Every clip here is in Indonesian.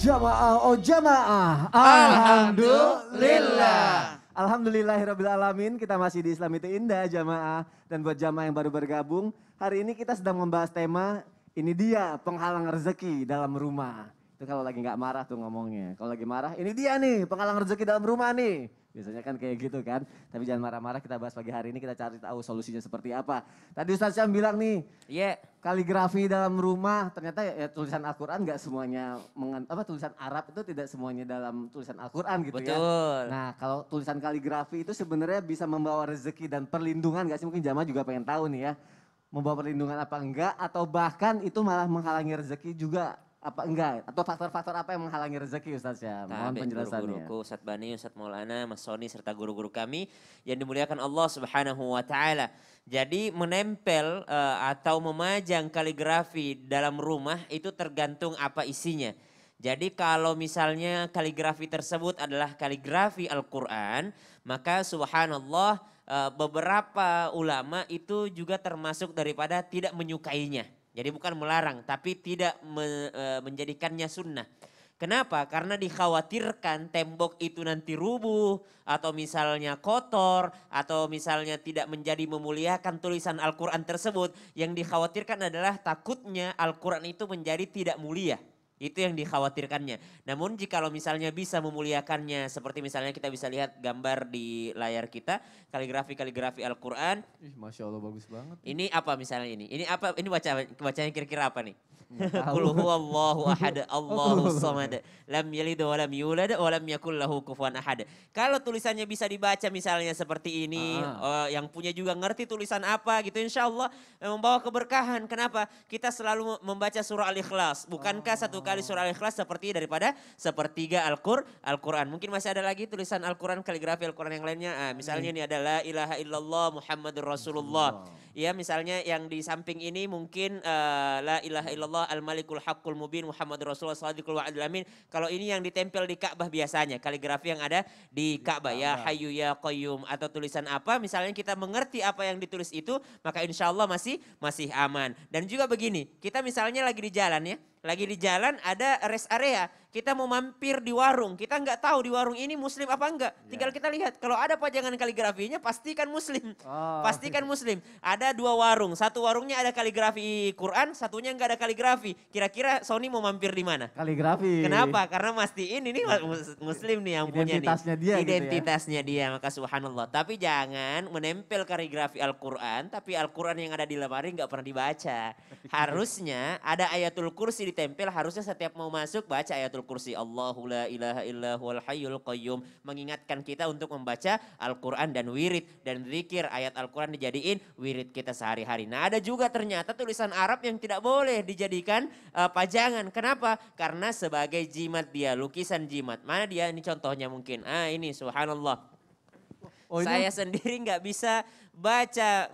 Jamaah, oh jamaah. Alhamdulillah. Alhamdulillahirabbil alamin, kita masih di Islam itu indah jamaah. Dan buat jamaah yang baru bergabung, hari ini kita sedang membahas tema ini dia penghalang rezeki dalam rumah. Itu kalau lagi nggak marah tuh ngomongnya. Kalau lagi marah, ini dia nih penghalang rezeki dalam rumah nih. Biasanya kan kayak gitu kan. Tapi jangan marah-marah, kita bahas pagi hari ini, kita cari tahu solusinya seperti apa. Tadi Ustaz Syam bilang nih, kaligrafi dalam rumah ternyata ya, tulisan Al-Quran nggak semuanya, tulisan Arab itu tidak semuanya dalam tulisan Al-Quran gitu. Betul. Ya. Nah kalau tulisan kaligrafi itu sebenarnya bisa membawa rezeki dan perlindungan nggak sih? Mungkin Jamaah juga pengen tahu nih ya. Membawa perlindungan apa enggak, atau bahkan itu malah menghalangi rezeki juga apa enggak? Atau faktor-faktor apa yang menghalangi rezeki Ustaz Syam? Mohon penjelasannya. Guru-guruku, Ustadz Bani, Ustadz Maulana, Mas Soni, serta guru-guru kami yang dimuliakan Allah Subhanahu wa Ta'ala. Jadi menempel atau memajang kaligrafi dalam rumah itu tergantung apa isinya. Jadi kalau misalnya kaligrafi tersebut adalah kaligrafi Al-Quran, maka subhanallah beberapa ulama itu juga termasuk daripada tidak menyukainya. Jadi bukan melarang, tapi tidak menjadikannya sunnah. Kenapa? Karena dikhawatirkan tembok itu nanti rubuh, atau misalnya kotor, atau misalnya tidak menjadi memuliakan tulisan Al-Quran tersebut. Yang dikhawatirkan adalah takutnya Al-Quran itu menjadi tidak mulia. Itu yang dikhawatirkannya. Namun jikalau misalnya bisa memuliakannya, seperti misalnya kita bisa lihat gambar di layar kita, kaligrafi Al-Quran. Masya Allah bagus banget. Ini apa misalnya ini? Ini apa? Ini bacanya kira-kira apa nih? Qul huwallahu ahad, Allahu samad, lam yalid wa lam yulad wa lam yakul lahu kufuwan ahad. Kalau tulisannya bisa dibaca misalnya seperti ini, yang punya juga ngerti tulisan apa gitu, insya Allah membawa keberkahan. Kenapa? Kita selalu membaca surah Al-Ikhlas. Bukankah satu kali surah Al-Ikhlas seperti daripada sepertiga Al-Quran. Mungkin masih ada lagi tulisan Al-Quran, kaligrafi Al-Quran yang lainnya. Misalnya ini ada la ilaha illallah Muhammadur Rasulullah. Ya misalnya yang di samping ini mungkin la ilaha illallah al-malikul haqqul mubin Muhammadur Rasulullah shadiqul wa'adul amin. Kalau ini yang ditempel di Ka'bah biasanya, kaligrafi yang ada di Ka'bah. Ya Hayyu ya Qayyum, atau tulisan apa, misalnya kita mengerti apa yang ditulis itu, maka insya Allah masih aman. Dan juga begini, kita misalnya lagi di jalan ya. Lagi di jalan ada rest area, kita mau mampir di warung, kita nggak tahu di warung ini muslim apa enggak. Tinggal kita lihat, kalau ada pajangan kaligrafinya pastikan muslim. Pastikan muslim. Ada dua warung, satu warungnya ada kaligrafi Quran, satunya nggak ada kaligrafi. Kira-kira Sony mau mampir di mana? Kaligrafi. Kenapa? Karena mastiin ini muslim nih yang punya nih. Identitasnya dia Identitasnya dia, maka subhanallah. Tapi jangan menempel kaligrafi Al-Quran, tapi Al-Quran yang ada di lemari nggak pernah dibaca. Harusnya ada ayatul kursi ditempel, harusnya setiap mau masuk baca ayatul kursi. Allahu la ilaha illa huwal hayyul qayyum. Mengingatkan kita untuk membaca Al-Quran dan wirid dan zikir. Ayat Al-Quran dijadiin wirid kita sehari-hari. Nah ada juga ternyata tulisan Arab yang tidak boleh dijadikan pajangan. Kenapa? Karena sebagai jimat dia, lukisan jimat. Mana dia? Ini contohnya mungkin. Ini subhanallah. Saya sendiri nggak bisa baca,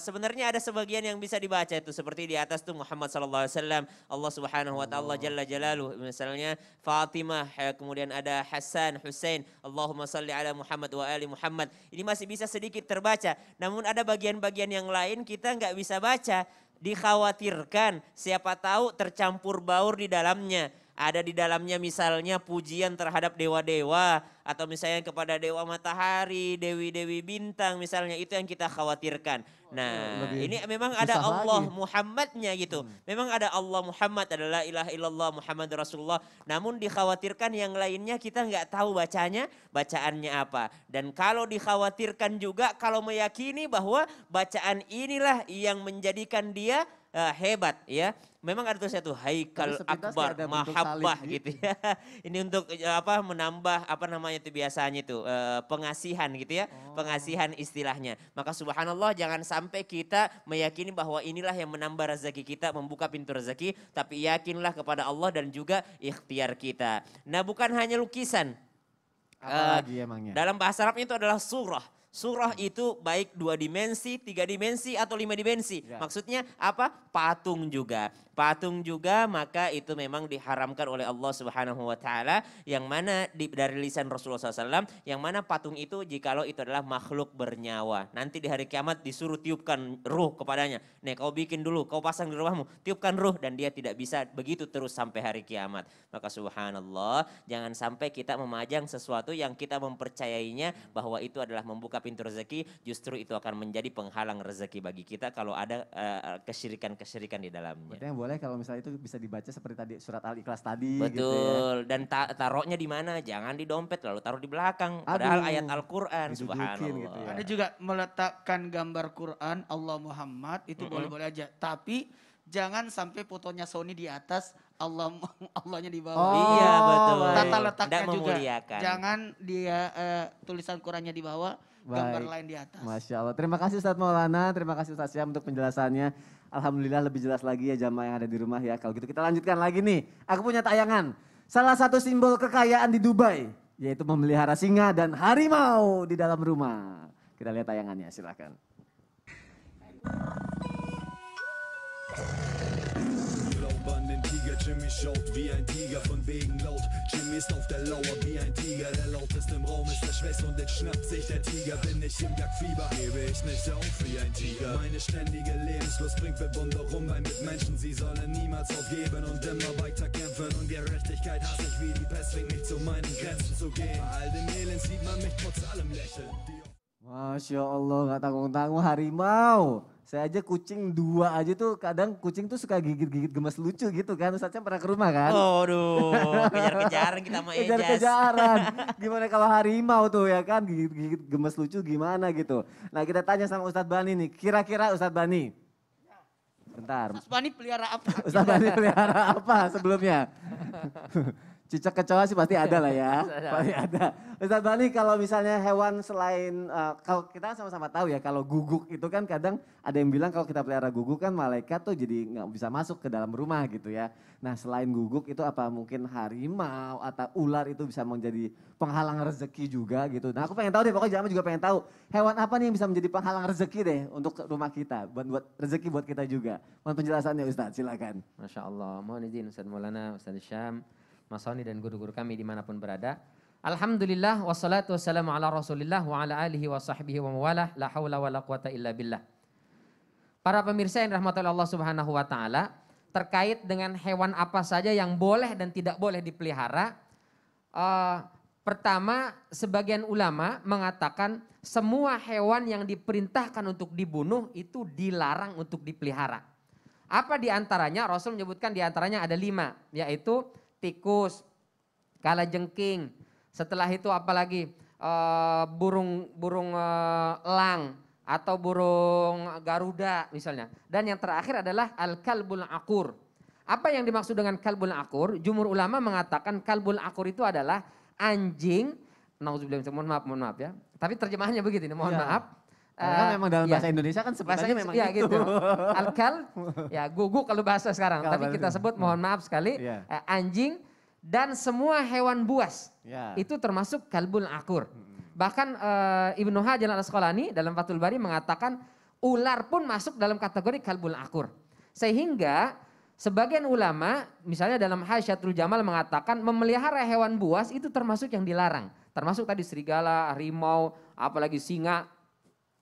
sebenarnya ada sebagian yang bisa dibaca itu seperti di atas tuh Muhammad sallallahu alaihi wasallam, Allah Subhanahu wa taala jalla jalaluh, misalnya Fatimah, kemudian ada Hasan, Husain, Allahumma salli ala Muhammad wa ali Muhammad. Ini masih bisa sedikit terbaca. Namun ada bagian-bagian yang lain kita nggak bisa baca. Dikhawatirkan siapa tahu tercampur baur di dalamnya. Ada di dalamnya misalnya pujian terhadap dewa-dewa, atau misalnya kepada dewa matahari, dewi-dewi bintang misalnya, itu yang kita khawatirkan. Nah ini memang ada Allah lagi. Muhammadnya gitu. Memang ada Allah Muhammad, adalah ilaha illallah Muhammad Rasulullah. Namun dikhawatirkan yang lainnya kita nggak tahu bacaannya apa. Dan kalau dikhawatirkan juga, kalau meyakini bahwa bacaan inilah yang menjadikan dia hebat ya. Memang ada tulisannya tuh Haikal Akbar Mahabbah gitu ya. Ini untuk menambah itu biasanya itu pengasihan gitu ya. Pengasihan istilahnya. Maka subhanallah jangan sampai kita meyakini bahwa inilah yang menambah rezeki kita, membuka pintu rezeki. Tapi yakinlah kepada Allah dan juga ikhtiar kita. Nah bukan hanya lukisan. Apalagi emangnya? Dalam bahasa Arabnya itu adalah surah. Surah itu baik 2 dimensi, 3 dimensi, atau 5 dimensi. Ya. Maksudnya apa? Patung juga. Patung juga maka itu memang diharamkan oleh Allah Subhanahu wa taala, yang mana dari lisan Rasulullah SAW, yang mana patung itu jikalau itu adalah makhluk bernyawa. Nanti di hari kiamat disuruh tiupkan ruh kepadanya. Nih kau bikin dulu, kau pasang di rumahmu, tiupkan ruh, dan dia tidak bisa begitu terus sampai hari kiamat. Maka subhanallah, jangan sampai kita memajang sesuatu yang kita mempercayainya bahwa itu adalah membuka pintu rezeki, justru itu akan menjadi penghalang rezeki bagi kita kalau ada kesyirikan-kesyirikan di dalamnya. Berarti yang boleh kalau misalnya itu bisa dibaca seperti tadi surat Al-Ikhlas tadi gitu ya. Betul, dan taruhnya di mana? Jangan di dompet lalu taruh di belakang. Padahal Aduh, ayat Al-Qur'an, didudukin subhanallah. gitu ya. Ada juga meletakkan gambar Quran Allah Muhammad itu boleh-boleh aja. Tapi jangan sampai fotonya Sony di atas, Allahnya di bawah. Oh, Iya betul. Tata letaknya Tidak juga. memuliakan. Jangan dia tulisan Qurannya di bawah, gambar lain di atas. Masya Allah. Terima kasih Ustadz Maulana, terima kasih Ustadz Syam untuk penjelasannya. Alhamdulillah lebih jelas lagi ya jamaah yang ada di rumah ya. Kalau gitu kita lanjutkan lagi nih. Aku punya tayangan. Salah satu simbol kekayaan di Dubai, yaitu memelihara singa dan harimau di dalam rumah. Kita lihat tayangannya, silakan. An den Tiger, Jimmy schaut wie ein Tiger von wegen laut. Jimmy ist auf der Lauer wie ein Tiger, der lauteste im Raum ist der Schwächste und jetzt schnappt sich der Tiger. Bin ich im Jagdfieber, gebe ich nicht auf wie ein Tiger. Meine ständige Lebenslust bringt Bewunderung bei Mitmenschen. Sie sollen niemals aufgeben und immer weiter kämpfen. Und Gerechtigkeit hasse ich wie die Pest, zwingt mich zu meinen Grenzen zu gehen. Bei all dem Elend sieht man mich trotz allem lächeln. Masya Allah, gak tanggung-tanggung harimau. Saya aja kucing 2 aja tuh kadang kucing tuh suka gigit-gigit gemes lucu gitu kan. Ustadz Syam pernah ke rumah kan? Aduh, kejar-kejaran kita sama Ejas. Kejar-kejaran. Gimana kalau harimau tuh ya kan gigit-gigit gemes lucu gimana gitu. Nah kita tanya sama Ustadz Bani nih. Kira-kira Ustadz Bani. Bentar. Mas Bani pelihara apa? Ustadz Bani pelihara apa sebelumnya? Cicak kecoa sih pasti ada lah ya. Pasti ada. Ustadz Bani kalau misalnya hewan selain, kalau kita sama-sama tahu ya kalau guguk itu kan kadang ada yang bilang kalau kita pelihara guguk kan malaikat tuh jadi nggak bisa masuk ke dalam rumah gitu ya. Nah selain guguk itu apa mungkin harimau atau ular itu bisa menjadi penghalang rezeki juga gitu. Nah aku pengen tahu deh, pokoknya Jamaah juga pengen tahu hewan apa nih yang bisa menjadi penghalang rezeki deh untuk rumah kita. Buat rezeki buat kita juga. Mohon penjelasannya Ustadz, silakan. Masya Allah, mohon izin Ustadz Maulana, Ustadz Syam, Mas Sony dan guru-guru kami dimanapun berada. Alhamdulillah wassalatu wassalamu ala rasulillah wa ala alihi wa sahbihi wa mawalah la hawla wa la quwata illa billah. Para pemirsa yang dirahmati oleh Allah Subhanahu wa taala, terkait dengan hewan apa saja yang boleh dan tidak boleh dipelihara. Pertama, sebagian ulama mengatakan semua hewan yang diperintahkan untuk dibunuh itu dilarang untuk dipelihara. Apa diantaranya? Rasul menyebutkan diantaranya ada 5, yaitu tikus, kalajengking, setelah itu apalagi burung elang atau burung garuda misalnya. Dan yang terakhir adalah al-kalbul akur. Apa yang dimaksud dengan kalbul akur? Jumhur ulama mengatakan kalbul akur itu adalah anjing, nauzubillah, mohon maaf ya. Tapi terjemahannya begitu nih, mohon maaf. Karena memang dalam bahasa Indonesia kan sebenarnya memang ya, itu. gitu. Al-kal, ya guguk kalau bahasa sekarang. Tapi kita sebut mohon maaf sekali, anjing dan semua hewan buas. Itu termasuk kalbul akur. Bahkan Ibnu Hajar al-Asqalani dalam Fathul Bari mengatakan ular pun masuk dalam kategori kalbul akur. Sehingga sebagian ulama misalnya dalam Hasyatul Jamal mengatakan memelihara hewan buas itu termasuk yang dilarang. Termasuk tadi serigala, harimau, apalagi singa.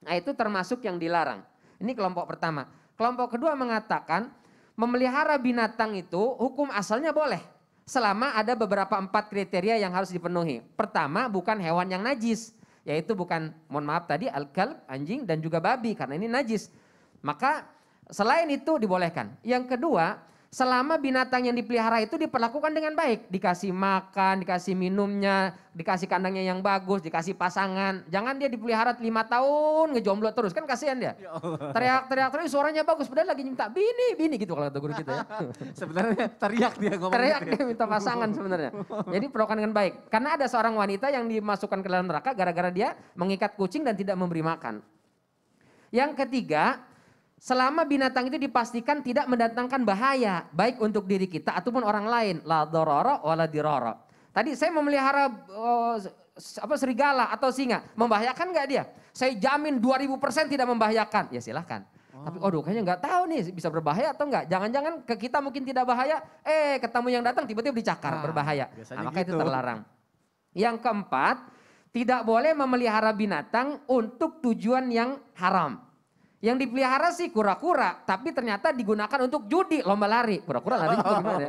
Nah itu termasuk yang dilarang. Ini kelompok pertama. Kelompok kedua mengatakan memelihara binatang itu hukum asalnya boleh. Selama ada beberapa 4 kriteria yang harus dipenuhi. Pertama bukan hewan yang najis. Yaitu bukan, mohon maaf tadi al-kalb, anjing dan juga babi karena ini najis. Maka selain itu dibolehkan. Yang kedua, selama binatang yang dipelihara itu diperlakukan dengan baik. Dikasih makan, dikasih minumnya, dikasih kandangnya yang bagus, dikasih pasangan. Jangan dia dipelihara 5 tahun ngejomblo terus, kan kasihan dia. Teriak-teriak terus suaranya bagus, padahal lagi minta bini gitu kalau kata guru kita ya. Sebenarnya teriak dia ngomong Teriak gitu ya. dia minta pasangan sebenarnya. Jadi perlakukan dengan baik. Karena ada seorang wanita yang dimasukkan ke dalam neraka gara-gara dia mengikat kucing dan tidak memberi makan. Yang ketiga, selama binatang itu dipastikan tidak mendatangkan bahaya baik untuk diri kita ataupun orang lain. La darara wala dirara. Tadi saya memelihara serigala atau singa, membahayakan nggak dia? Saya jamin 2000% tidak membahayakan. Ya silahkan. Tapi aduh kayaknya nggak tahu nih bisa berbahaya atau enggak. Jangan-jangan ke kita mungkin tidak bahaya, ketemu yang datang tiba-tiba dicakar, berbahaya. Nah, maka itu terlarang. Yang keempat, tidak boleh memelihara binatang untuk tujuan yang haram. Yang dipelihara sih kura-kura, tapi ternyata digunakan untuk judi, lomba lari. Kura-kura lari gimana ya?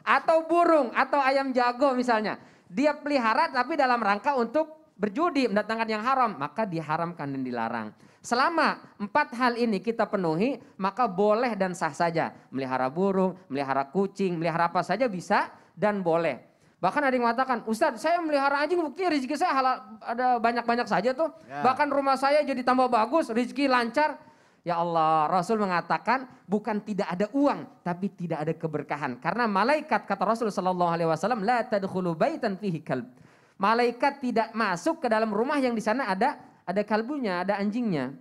Atau burung, atau ayam jago misalnya. Dia pelihara tapi dalam rangka untuk berjudi, mendatangkan yang haram. Maka diharamkan dan dilarang. Selama 4 hal ini kita penuhi, maka boleh dan sah saja. Melihara burung, melihara kucing, melihara apa saja bisa dan boleh. Bahkan ada yang mengatakan, Ustadz saya melihara anjing buktinya rezeki saya ada banyak-banyak saja tuh. Ya. Bahkan rumah saya jadi tambah bagus, rezeki lancar. Ya Allah, Rasul mengatakan bukan tidak ada uang, tapi tidak ada keberkahan. Karena malaikat, kata Rasul SAW, la tadkhulu baitan fihi kalb. Malaikat tidak masuk ke dalam rumah yang di sana ada kalbunya, ada anjingnya.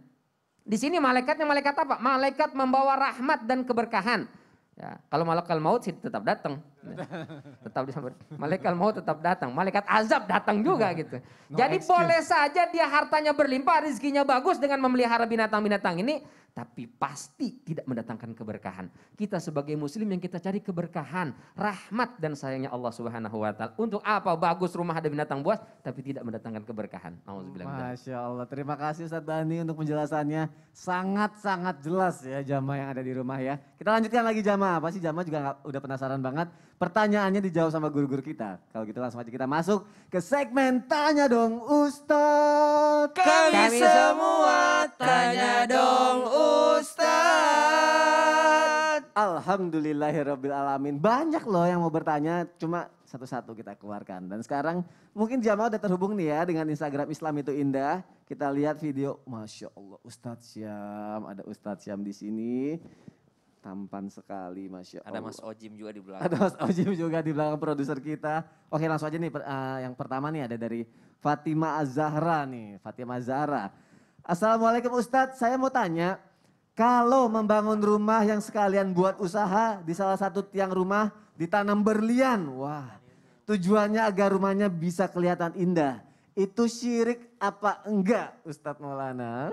Di sini malaikatnya malaikat apa? Malaikat membawa rahmat dan keberkahan. Ya, kalau malaikat maut sih tetap datang. Tetap disambut. Malaikat maut tetap datang. Malaikat azab datang juga gitu. Jadi boleh saja dia hartanya berlimpah, rezekinya bagus dengan memelihara binatang-binatang ini. Tapi pasti tidak mendatangkan keberkahan. Kita sebagai muslim yang kita cari keberkahan, rahmat dan sayangnya Allah Subhanahu wa taala. Untuk apa bagus rumah ada binatang buas tapi tidak mendatangkan keberkahan. Masya Allah. Terima kasih Ustadz Bani untuk penjelasannya. Sangat-sangat jelas ya jamaah yang ada di rumah ya. Kita lanjutkan lagi jamaah. Pasti jamaah juga udah penasaran banget. Pertanyaannya dijawab sama guru-guru kita. Kalau gitu langsung aja kita masuk ke segmen Tanya Dong Ustadz. Kami semua tanya dong Ustadz. Alhamdulillahirrabbilalamin. Banyak loh yang mau bertanya, cuma satu-satu kita keluarkan. Dan sekarang mungkin jamaah udah terhubung nih ya dengan Instagram Islam itu Indah. Kita lihat video, Masya Allah Ustadz Syam. Ada Ustadz Syam di sini. Tampan sekali, Masya Allah. Ada Mas Ojim juga di belakang. Ada Mas Ojim juga di belakang produser kita. Oke langsung aja nih, yang pertama nih ada dari Fatima Az-Zahra nih. Fatima Az-Zahra. Assalamualaikum Ustadz, saya mau tanya. Kalau membangun rumah yang sekalian buat usaha, di salah satu tiang rumah ditanam berlian. Wah, tujuannya agar rumahnya bisa kelihatan indah. Itu syirik apa enggak Ustadz Maulana?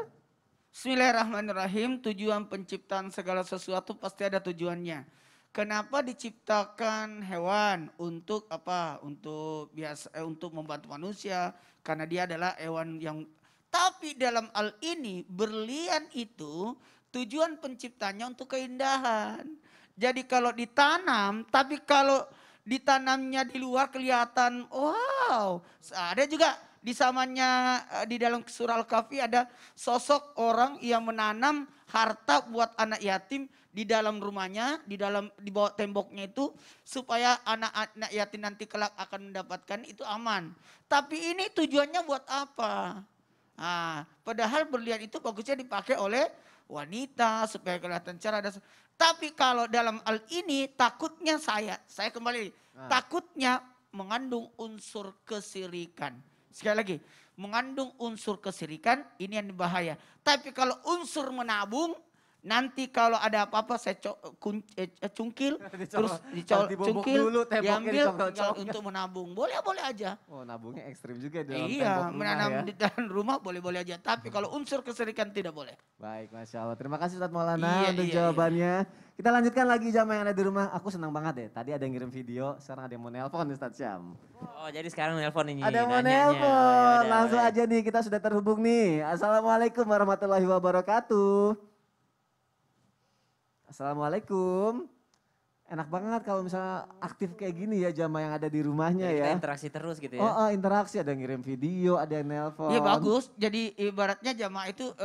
Bismillahirrahmanirrahim. Tujuan penciptaan segala sesuatu pasti ada tujuannya. Kenapa diciptakan hewan? Untuk apa? Untuk untuk membantu manusia. Karena dia adalah hewan yang. Tapi dalam hal ini berlian itu tujuan penciptanya untuk keindahan. Jadi kalau ditanam, tapi kalau ditanamnya di luar kelihatan, wow. Ada juga di zamannya di dalam surah Al-Kahfi ada sosok orang yang menanam harta buat anak yatim di dalam rumahnya, di bawah temboknya itu supaya anak-anak yatim nanti kelak akan mendapatkan itu aman. Tapi ini tujuannya buat apa? Nah, padahal berlian itu bagusnya dipakai oleh wanita supaya kelihatan cerah. Tapi kalau dalam hal ini takutnya saya kembali, takutnya mengandung unsur kesirikan. Sekali lagi, mengandung unsur kesirikan ini yang bahaya. Tapi kalau unsur menabung, nanti kalau ada apa-apa saya cungkil, terus dicungkil, diambil untuk menabung. Boleh-boleh aja. Oh nabungnya ekstrim juga di dalam iya, tembok menanam rumah ya. di dalam rumah boleh-boleh aja. Tapi kalau unsur kesirikan tidak boleh. Baik, Masya Allah. Terima kasih Ustadz Maulana untuk jawabannya. Kita lanjutkan lagi jamaah yang ada di rumah. Aku senang banget deh. Tadi ada yang ngirim video, sekarang ada yang mau nelpon Ustadz Syam. Oh jadi sekarang nelpon ini. Ada yang mau nanyanya. nelpon. Ya, Langsung aja nih, kita sudah terhubung nih. Assalamualaikum warahmatullahi wabarakatuh. Assalamualaikum. Enak banget kalau misalnya aktif kayak gini ya jamaah yang ada di rumahnya Jadi ya. kita interaksi terus gitu ya. Oh, interaksi, ada yang ngirim video, ada yang nelpon. Iya bagus, jadi ibaratnya jamaah itu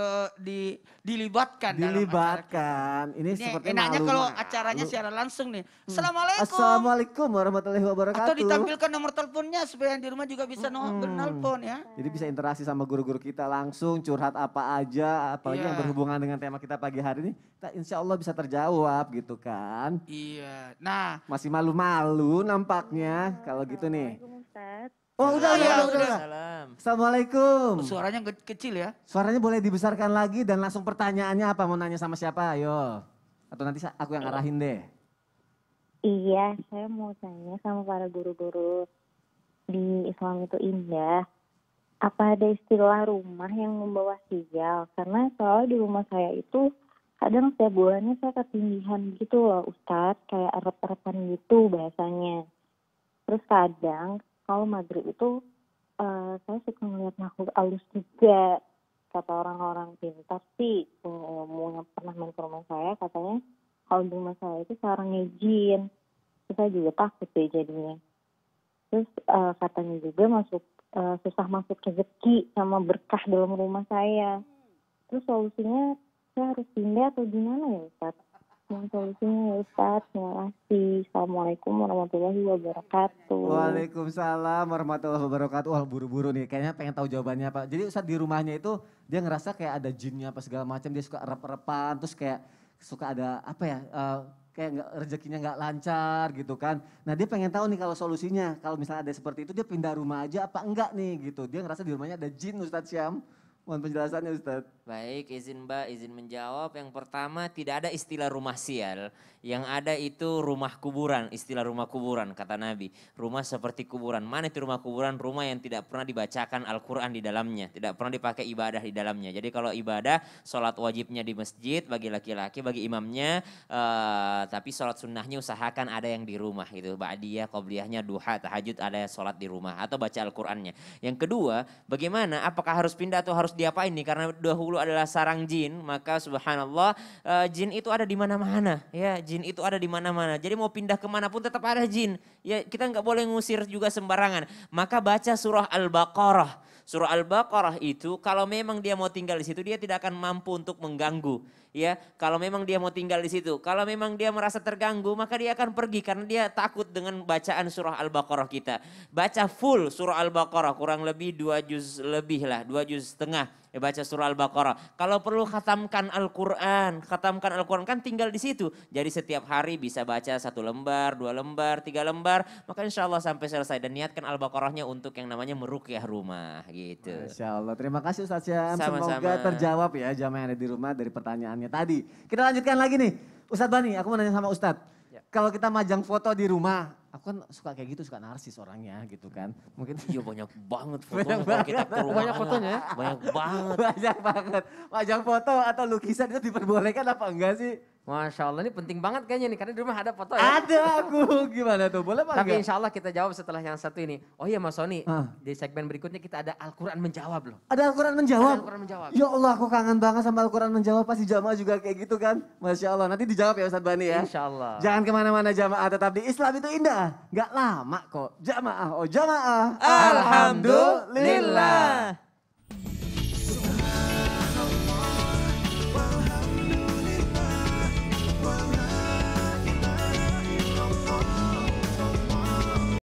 dilibatkan. Dilibatkan. Ini seperti enaknya kalau acaranya secara langsung nih. Assalamualaikum. Assalamualaikum warahmatullahi wabarakatuh. Atau ditampilkan nomor teleponnya supaya yang di rumah juga bisa menelpon ya. Jadi bisa interaksi sama guru-guru kita langsung, curhat apa aja, apalagi yang berhubungan dengan tema kita pagi hari ini. Kita insya Allah bisa terjawab gitu kan. Iya. Nah. Masih malu-malu nampaknya kalau gitu nih. Ustaz. Oh udah. Assalamualaikum. Suaranya kecil ya. Suaranya boleh dibesarkan lagi dan langsung pertanyaannya apa, mau nanya sama siapa, ayo. Atau nanti aku yang arahin deh. Iya, saya mau tanya sama para guru-guru di Islam itu Indah. apa ada istilah rumah yang membawa sial? Karena soalnya di rumah saya itu kadang setiap bulannya saya ketindihan gitu loh Ustadz, kayak erep-erepan gitu bahasanya. Terus kadang kalau maghrib itu saya suka ngeliat makhluk halus juga. Kata orang-orang pintar sih, yang pernah main ke rumah saya katanya kalau di rumah saya itu sarangnya jin. Terus saya juga takut deh jadinya. Terus katanya juga susah masuk rezeki sama berkah dalam rumah saya. Terus solusinya saya harus pindah atau gimana ya Ustaz? Mohon solusinya ya Ustaz. Terima kasih. Assalamualaikum warahmatullahi wabarakatuh. Waalaikumsalam warahmatullahi wabarakatuh. Wah buru-buru nih, kayaknya pengen tahu jawabannya Pak. Jadi Ustaz di rumahnya itu dia ngerasa kayak ada jinnya apa segala macam, dia suka erep-erepan, terus kayak suka ada apa ya, kayak rezekinya nggak lancar gitu kan. Nah dia pengen tahu nih kalau solusinya, kalau misalnya ada seperti itu dia pindah rumah aja apa enggak nih gitu. Dia ngerasa di rumahnya ada jin Ustaz Syam. Mohon penjelasannya Ustaz. Baik, izin Mbak, izin menjawab. Yang pertama, tidak ada istilah rumah sial. Yang ada itu rumah kuburan, istilah rumah kuburan kata Nabi. Rumah seperti kuburan. Mana itu rumah kuburan? Rumah yang tidak pernah dibacakan Al-Quran di dalamnya. Tidak pernah dipakai ibadah di dalamnya. Jadi kalau ibadah, sholat wajibnya di masjid bagi laki-laki, bagi imamnya. Tapi sholat sunnahnya usahakan ada yang di rumah. Gitu. Ba'diyah, qobliyahnya, duha, tahajud ada sholat di rumah. Atau baca Al-Qurannya. Yang kedua, bagaimana? Apakah harus pindah atau harus diapain nih? Karena dahulu adalah sarang jin, maka subhanallah jin itu ada di mana-mana. Ya, jin itu ada di mana-mana. Jadi mau pindah kemana pun tetap ada jin. Ya, kita nggak boleh ngusir juga sembarangan. Maka baca surah Al-Baqarah. Surah Al-Baqarah itu kalau memang dia mau tinggal di situ dia tidak akan mampu untuk mengganggu. Ya, kalau memang dia mau tinggal di situ, kalau memang dia merasa terganggu maka dia akan pergi karena dia takut dengan bacaan surah Al-Baqarah kita. Baca full surah Al-Baqarah kurang lebih 2 juz lebih lah, 2 juz setengah. Ya, baca surah Al-Baqarah. Kalau perlu khatamkan Al-Quran kan tinggal di situ. Jadi setiap hari bisa baca 1 lembar, 2 lembar, 3 lembar. Maka insya Allah sampai selesai dan niatkan Al-Baqarahnya untuk yang namanya meruqyah rumah gitu. Masya Allah, terima kasih Ustaz Syam. Sama-sama. Semoga terjawab ya jamaah yang ada di rumah dari pertanyaannya tadi. Kita lanjutkan lagi nih. Ustadz Bani, aku mau nanya sama Ustadz. Ya. Kalau kita majang foto di rumah, aku kan suka kayak gitu, suka narsis orangnya gitu kan. Mungkin Iya banyak banget fotonya kalau kita ke rumah. Banyak fotonya ya? Banyak banget. banyak banget. Majang foto atau lukisan itu diperbolehkan apa enggak sih? Masya Allah ini penting banget kayaknya nih karena di rumah ada foto ya. Ada aku, gimana tuh? Boleh apa Tapi enggak? insya Allah kita jawab setelah yang satu ini. Oh iya Mas Sony, di segmen berikutnya kita ada Al-Quran menjawab loh. Ada Al-Quran Ada menjawab? Al-Quran menjawab. Ya Allah aku kangen banget sama Al-Quran menjawab. Pasti jamaah juga kayak gitu kan. Masya Allah, nanti dijawab ya Ustadz Bani ya. Insya Allah. Jangan kemana-mana jamaah, tetap di Islam itu indah. Gak lama kok. Jamaah, oh jamaah. Alhamdulillah.